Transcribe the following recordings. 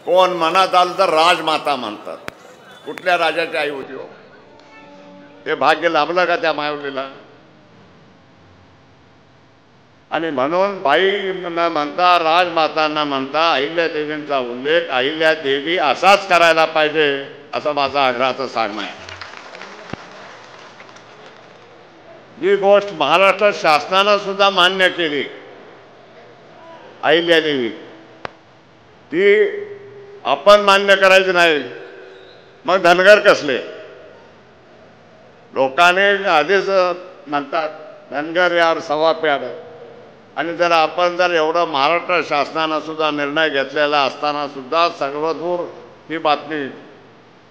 कोण मनात आलं तर राजमाता म्हणतात. कुठल्या राजाची आई होती हो? ते भाग्य लाभलं का त्या मायवलीला? आणि म्हणून बाई न म्हणता राजमातांना म्हणता अहिल्या देवींचा उल्लेख अहिल्या देवी असाच करायला पाहिजे असं माझं आग्रहाचं सांगणं आहे. ही गोष्ट महाराष्ट्र शासनानं सुद्धा मान्य केली. अहिल्या देवी ती आपण मान्य करायची नाही. मग धनगर कसले? लोकांनी आधीच म्हणतात धनगर यार सवा प्यार. आणि आपण एवढं महाराष्ट्र शासनानं सुद्धा निर्णय घेतलेला असताना सुद्धा सर्वदूर ही बातमी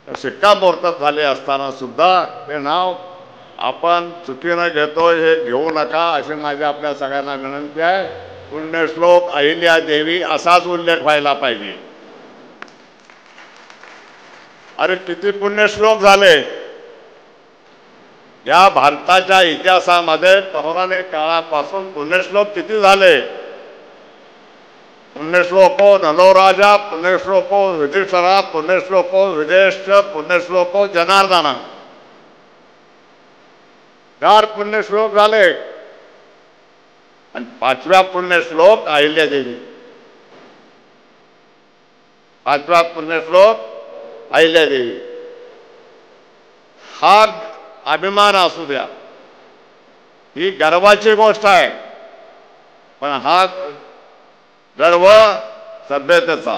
शिक्कामोर्तब झाली असताना सुद्धा हे नाव आपण चुकीनं घेतो हे घेऊ नका अशी माझी आपल्या सगळ्यांना विनंती आहे. पुण्यश्लोक अहिल्या देवी असाच उल्लेख व्हायला पाहिजे. अरे किती पुण्यश्लोक झाले या भारताच्या इतिहासामध्ये. पौराणिक काळापासून पुण्यश्लोक किती झाले. पुण्यश्लोको नलोराजा, पुण्यश्लोको युधिष्ठिरा, पुण्यश्लोको विदेश, पुण्यश्लोको जनार्दना. 4 पुण्यश्लोक झाले. आणि 5व्या पुण्यश्लोक अहिल्यादेवी. 5वा पुण्यश्लोक अहिल्यादेवी. हा अभिमान असू द्या, ही गर्वाची गोष्ट आहे. पण हा गर्व सभ्यतेचा,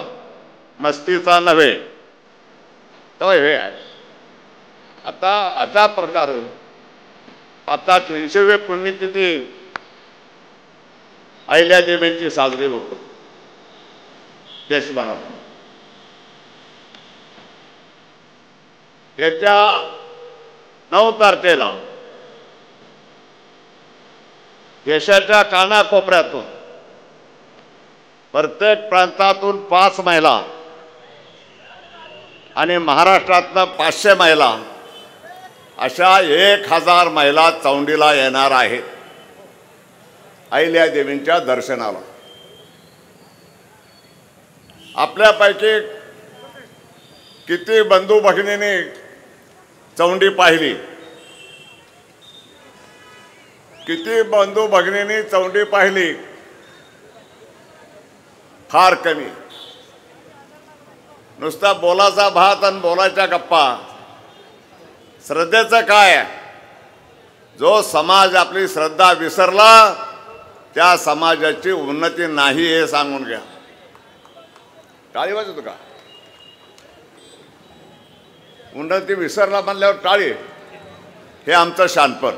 मस्तीचा नव्हे. तो हे आहे. आता अशा प्रकारे आता 300वी पुण्यतिथी अहिल्यादेवींची साजरी होतो देशभरात. त्याच्या 9 तारखेला देशाच्या कानाकोपऱ्यातून प्रत्येक प्रांतातून 5 महिला आणि महाराष्ट्रातनं 500 महिला अशा 1000 महिला चौंडीला येणार आहेत अहिल्यादेवींच्या दर्शनाला. आपल्यापैकी किती बंधू भगिनींनी चौंडी पाहिली? किती बंधू भगिनींनी चौंडी पाहिली? फार कमी. नुसता बोलाचा भात आणि बोलाच्या गप्पा. श्रद्धेचं काय? जो समाज आपली श्रद्धा विसरला त्या समाजाची उन्नती नाही हे सांगून घ्या. टाळी वाजवतो का? उन्नती विसरला म्हणल्यावर टाळी, हे आमचं शानपण.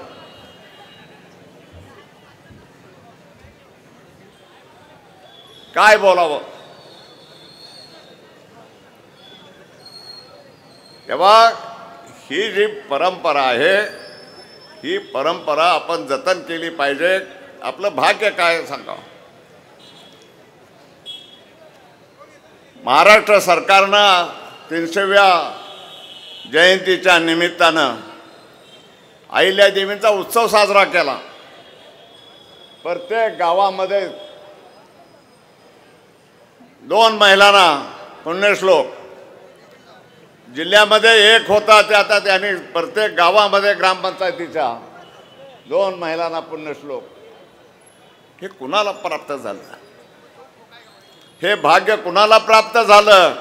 काय बोलावं? तेव्हा ही जी परंपरा आहे ही परंपरा आपण जतन केली पाहिजे. आपलं भाग्य काय सांगा? महाराष्ट्र सरकारनं 300व्या जयंतीच्या निमित्तानं अहिल्यादेवींचा उत्सव साजरा केला. प्रत्येक गावामध्ये 2 महिलांना पुण्यश्लोक. जिल्ह्यामध्ये 1 होता ते आता त्यांनी प्रत्येक गावामध्ये ग्रामपंचायतीच्या 2 महिलांना पुण्यश्लोक. हे कुणाला प्राप्त झालं? हे भाग्य कुणाला प्राप्त झालं?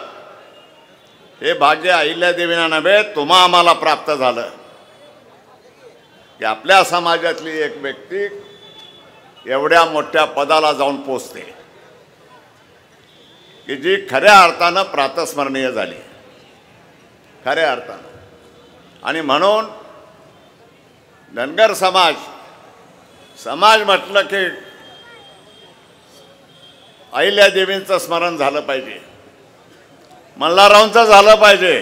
हे भाग्य अहिल्यादेवींना नव्हे, तुम्हा आम्हाला प्राप्त झालं की आपल्या समाजातली एक व्यक्ती एवढ्या मोठ्या पदाला जाऊन पोचते की जी खऱ्या अर्थानं प्रातस्मरणीय झाली. खऱ्या अर्थानं. आणि म्हणून धनगर समाज म्हटलं की अहिल्यादेवींचं स्मरण झालं पाहिजे. मल्हाररावांचं झालं पाहिजे.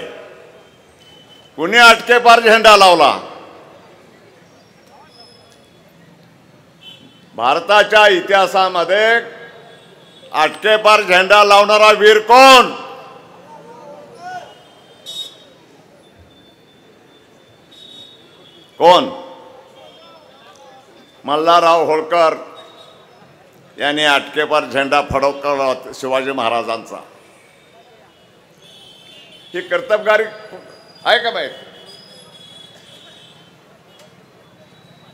कुणी अटकेपार झेंडा लावला? भारताच्या इतिहासामध्ये अटकेपार झेंडा लावणारा वीर कोण? कोण? मल्हारराव होळकर यांनी अटकेपार झेंडा फडकवला शिवाजी महाराजांचा. ही कर्तबगारी आहे का बाई?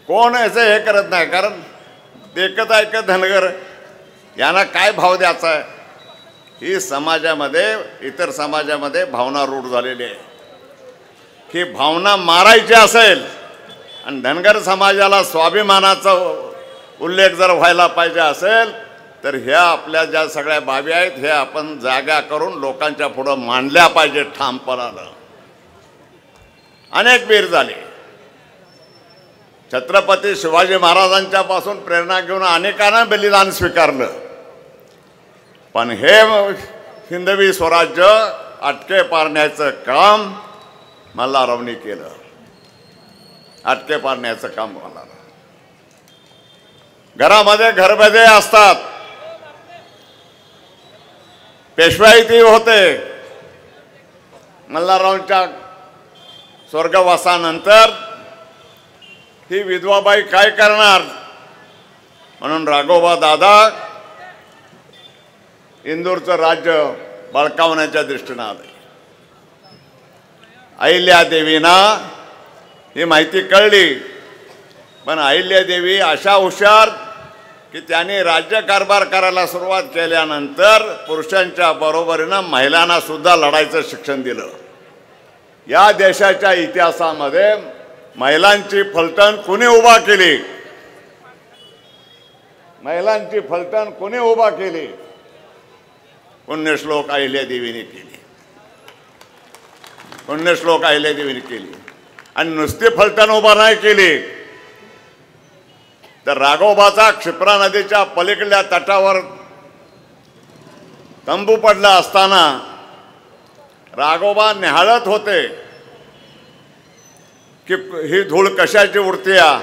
कोण याचं हे करत नाही, कारण देखत ऐकत धनगर यांना काय भाव द्यायचा आहे, ही समाजामध्ये इतर समाजामध्ये भावना रूढ झालेली आहे की भावना मारायची असेल आणि धनगर समाजाला स्वाभिमानाचा उल्लेख जर व्हायला पाहिजे असेल तर ह्या आपल्या ज्या सगळ्या बाबी आहेत हे आपण जागा करून लोकांच्या पुढं मांडल्या पाहिजे ठामपणानं. अनेक वीर झाले, छत्रपती शिवाजी महाराजांच्या पासून प्रेरणा घेऊन अनेकांना बलिदान स्वीकारलं, पण हे हिंदवी स्वराज्य अटके पारण्याचं काम मल्हाररावांनी केलं. अटके पारण्याचं काम मल्हारराव. घरामध्ये घरभेदे असतात, पेशवाईती होते. मल्हाररावांच्या स्वर्गवासानंतर ही विधवाबाई काय करणार म्हणून राघोबा दादा इंदूरचं राज्य बळकावण्याच्या दृष्टीनं आले. अहिल्यादेवींना ही माहिती कळली, पण अहिल्यादेवी अशा हुशार की त्यांनी राज्यकारभार करायला सुरुवात केल्यानंतर पुरुषांच्या बरोबरीनं महिलांना सुद्धा लढायचं शिक्षण दिलं. या देशाच्या इतिहासामध्ये महिलांची फलटण कुणी उभा केली, महिलांची फलटण कुणी उभा केली? पुण्यश्लोक अहिल्यादेवीने केली, पुण्यश्लोक अहिल्यादेवीने केली. आणि नुसती फलटण उभा नाही केली तर राघोबाचा क्षिप्रा नदीच्या पलीकडल्या तटावर तंबू पडला असताना राघोबा निहाळत होते की ही धूळ कशाची उडतीया,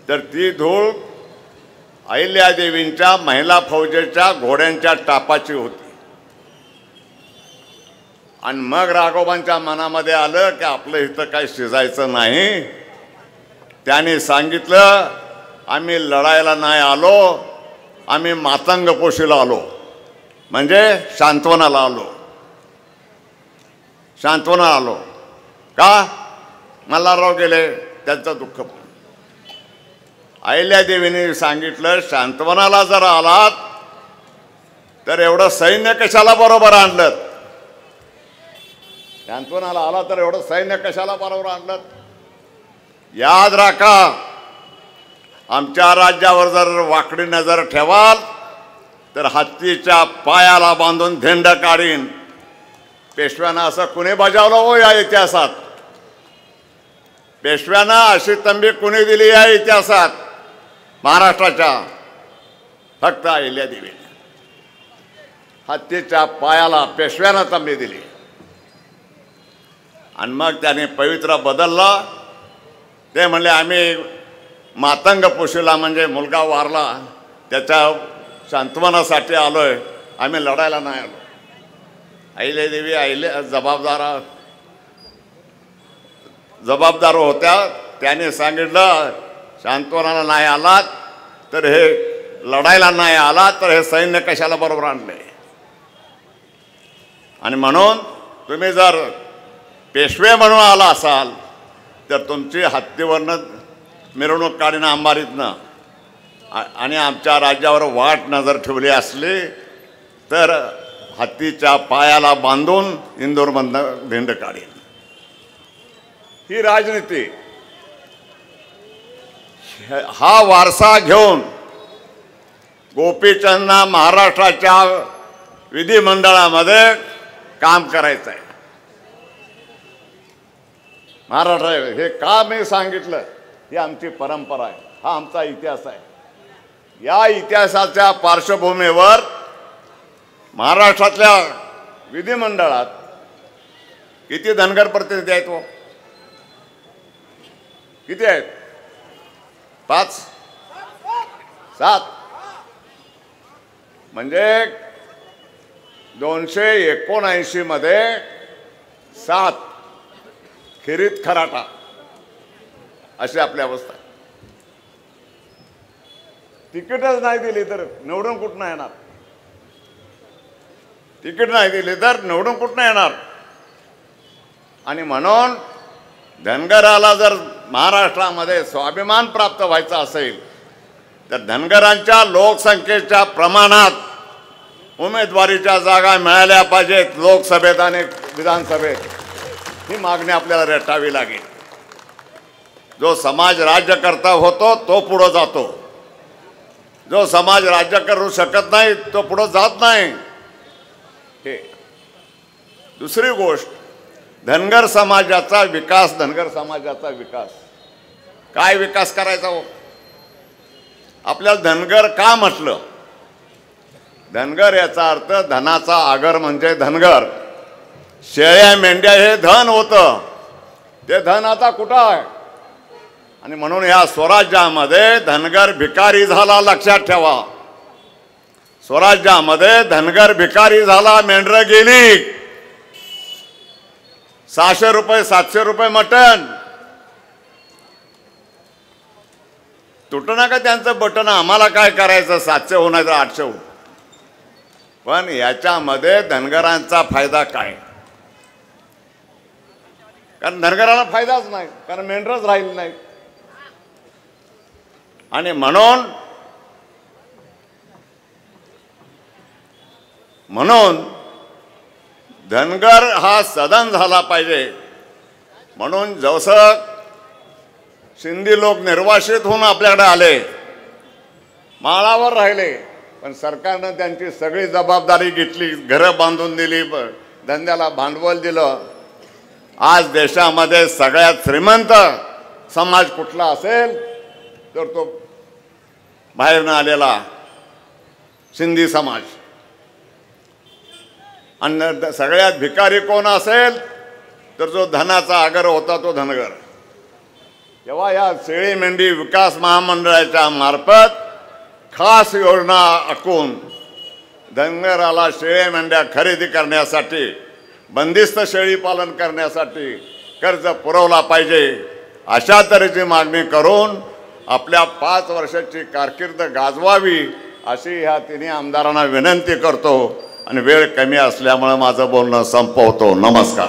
तर ती धूळ अहिल्यादेवींच्या महिला फौजेच्या घोड्यांच्या टापाची होती. आणि मग राघोबांच्या मनामध्ये आलं की आपलं इथं काही शिजायचं नाही. त्याने सांगितलं, आम्ही लढायला नाही आलो, आम्ही मातंग पोशीला आलो, म्हणजे सांत्वनाला आलो. सांत्वना आलो का? मल्हारराव गेले, त्यांचं दुःख. अहिल्यादेवीने सांगितलं, सांत्वनाला जर आलात तर एवढं सैन्य कशाला बरोबर आणलं? सांत्वनाला आला तर एवढं सैन्य कशाला बरोबर आणलं? याद राखा, आमच्या राज्यावर जर वाकडी नजर ठेवाल तर हत्तीच्या पायाला बांधून धेंड काढीन. पेशव्यांना असं कुणी बजावलं हो या इतिहासात? पेशव्यांना अशी तंबी कुणी दिली या इतिहासात महाराष्ट्राच्या? फक्त अहिल्यादेवीने. हत्तीच्या पायाला पेशव्यानं तंबी दिली. आणि मग त्याने पवित्रा बदलला. ते म्हणले, आम्ही मातंग पोशीला, म्हणजे मुलगा वारला त्याच्या सांत्वनासाठी आलोय, आम्ही लढायला नाही आलो. अहिल्यादेवी जबाबदार होत्या. त्याने सांगितलं, सांत्वनाला नाही आलात तर हे लढायला नाही आलात तर हे सैन्य कशाला बरोबर आणले? आणि म्हणून तुम्ही जर पेशवे म्हणून आला असाल तर तुमची हत्तीवरनं मिरवणूक काढीन अंबारीतनं, आणि आमच्या राज्यावर वाट नजर ठेवली असली तर हत्तीच्या पायाला बांधून इंदूरमधनं धिंड काढीन. ही राजनीती. हा वारसा घेऊन गोपीचंदना महाराष्ट्राच्या विधिमंडळामध्ये काम करायचं आहे. महाराष्ट्र हे का मी सांगितलं? ही आमची परंपरा आहे, हा आमचा इतिहास आहे. या इतिहासाच्या पार्श्वभूमीवर महाराष्ट्रातल्या विधिमंडळात किती धनगर प्रतिनिधी आहेत? हो, किती आहेत? 5 7. म्हणजे 279 मध्ये 7 खिरीत खराटा अशी आपली अवस्था. तिकीटच नाही दिली तर निवडून कुठनं येणार? तिकीट नाही दिली तर निवडून कुठनं येणार? आणि म्हणून धनगराला जर महाराष्ट्रामध्ये स्वाभिमान प्राप्त व्हायचा असेल तर धनगरांच्या लोकसंख्येच्या प्रमाणात उमेदवारीच्या जागा मिळाल्या पाहिजेत लोकसभेत आणि विधानसभेत. ही मागणी आपल्याला रेटावी लागेल. जो समाज राज्यकर्ता होतो तो पुढे जातो, जो समाज राज्य करू शकत नाही तो पुढे जात नाही. हे दुसरी गोष्ट, धनगर समाजाचा विकास. धनगर समाजाचा विकास काय विकास करायचा हो? आपल्याला धनगर का म्हटलं? धनगर याचा अर्थ धनाचा आगर म्हणजे धनगर. शेळ्या मेंढ्या हे धन होतं, ते धन आता कुठं आहे? आणि म्हणून या स्वराज्यामध्ये धनगर भिकारी झाला. लक्षात ठेवा, स्वराज्यामध्ये धनगर भिकारी झाला. मेंढरं गेली. 600 रुपये 700 रुपये मटण. तुटू नका त्यांचं बटन, आम्हाला काय करायचं, 700 हो नाही तर 800 हो. पण याच्यामध्ये धनगरांचा फायदा काय? कारण धनगराला फायदाच नाही, कारण मेंढरच राहिली नाही. आणि म्हणून धनगर हा सदन झाला पाहिजे. म्हणून जसं सिंधी लोक निर्वासित होऊन आपल्याकडे आले, माळावर राहिले, पण सरकारनं त्यांची सगळी जबाबदारी घेतली, घरं बांधून दिली, धंद्याला भांडवल दिलं. आज देशामध्ये सगळ्यात श्रीमंत समाज कुठला असेल तर तो बाहेरनं आलेला सिंधी समाज. आणि सगळ्यात भिकारी कोण असेल तर जो धनाचा आगर होता तो धनगर. तेव्हा या शेळी मेंढी विकास महामंडळाच्या मार्फत खास योजना आखून धनगराला शेळ्या मेंढ्या खरेदी करण्यासाठी, बंदिस्त शेळी पालन करण्यासाठी कर्ज पुरवला पाहिजे. अशा तऱ्हेची मागणी करून आपल्या 5 वर्षाची कारकीर्द गाजवावी अशी ह्या तिन्ही आमदारांना विनंती करतो. आणि वेळ कमी असल्यामुळे माझं बोलणं संपवतो. नमस्कार.